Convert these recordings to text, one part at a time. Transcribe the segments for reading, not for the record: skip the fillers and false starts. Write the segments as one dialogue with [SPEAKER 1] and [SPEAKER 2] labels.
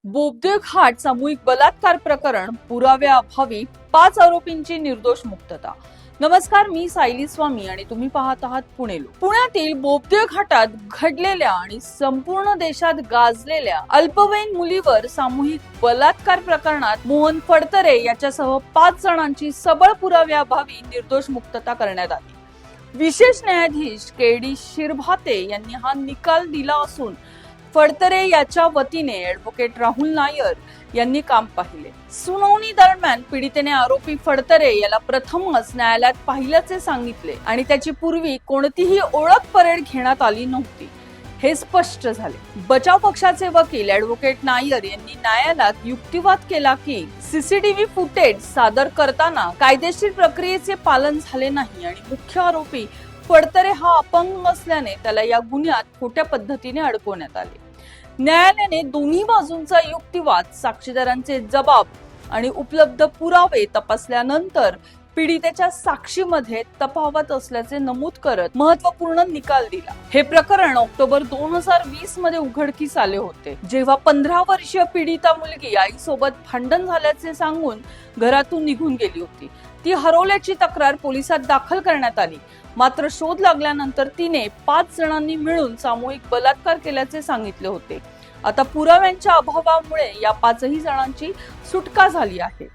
[SPEAKER 1] बोबदे घाट सामूहिक बलात्कार प्रकरण पुराव्याअभावी 5 आरोपींची निर्दोष मुक्तता। नमस्कार, मी सायली स्वामी आणि तुम्ही पाहत आहात पुणे लोक। पुण्यातील बोबदे घाटात घडलेल्या आणि संपूर्ण देशात गाजलेल्या अल्पवयीन मुलीवर सामूहिक बलात्कार प्रकरणात मोहन फडतरे याच्यासह 5 जणांची सबळ पुराव्याअभावी निर्दोष मुक्तता करण्यात आली। विशेष न्यायाधीश के.डी. शिरभाते यांनी हा निकाल दिला असून फडतरे याच्या वतीने ॲडव्होकेट राहुल नायर यांनी काम पाहिले। सुनावणी दरम्यान पीडितेने आरोपी फडतरे याला प्रथमच न्यायालयात पाहिल्याचे सांगितले आणि त्याची पूर्वी कोणतीही ओळख परेड घेण्यात आली नव्हती हे स्पष्ट झाले। बचाव पक्षाचे वकील ॲडव्होकेट नायर यांनी न्यायालयात युक्तिवाद केला की सीसीटीव्ही फुटेज सादर करताना कायदेशीर प्रक्रियेचे पालन झाले नाही आणि मुख्य आरोपी फडतरे हा अपंग असल्याने त्याला या गुन्ह्यात खोट्या पद्धतीने अडकवण्यात आले। न्यायालयाने दोन्ही बाजूंचा युक्तिवाद, साक्षीदारांचे जबाब आणि उपलब्ध पुरावे तपासल्यानंतर पीडितेच्या साक्षीमध्ये तफावत असल्याचे नमूद करत महत्त्वपूर्ण निकाल दिला। हे प्रकरण ऑक्टोबर 2020 मध्ये उघडकीस आले होते, जेव्हा 15 वर्षीय पीडिता मुलगी आईसोबत भांडण झाल्याचे सांगून घरातून निघून गेली होती। ती हरवल्याची तक्रार पोलिसात दाखल करण्यात आली, मात्र शोध लागल्यानंतर तिने 5 जणांनी मिळून सामूहिक बलात्कार केल्याचे सांगितले होते। आता पुराव्यांच्या अभावामुळे या 5ही जणांची सुटका झाली आहे।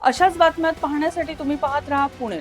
[SPEAKER 1] अशाच बातम्या पाहण्यासाठी तुम्ही पाहत राहा पुणे।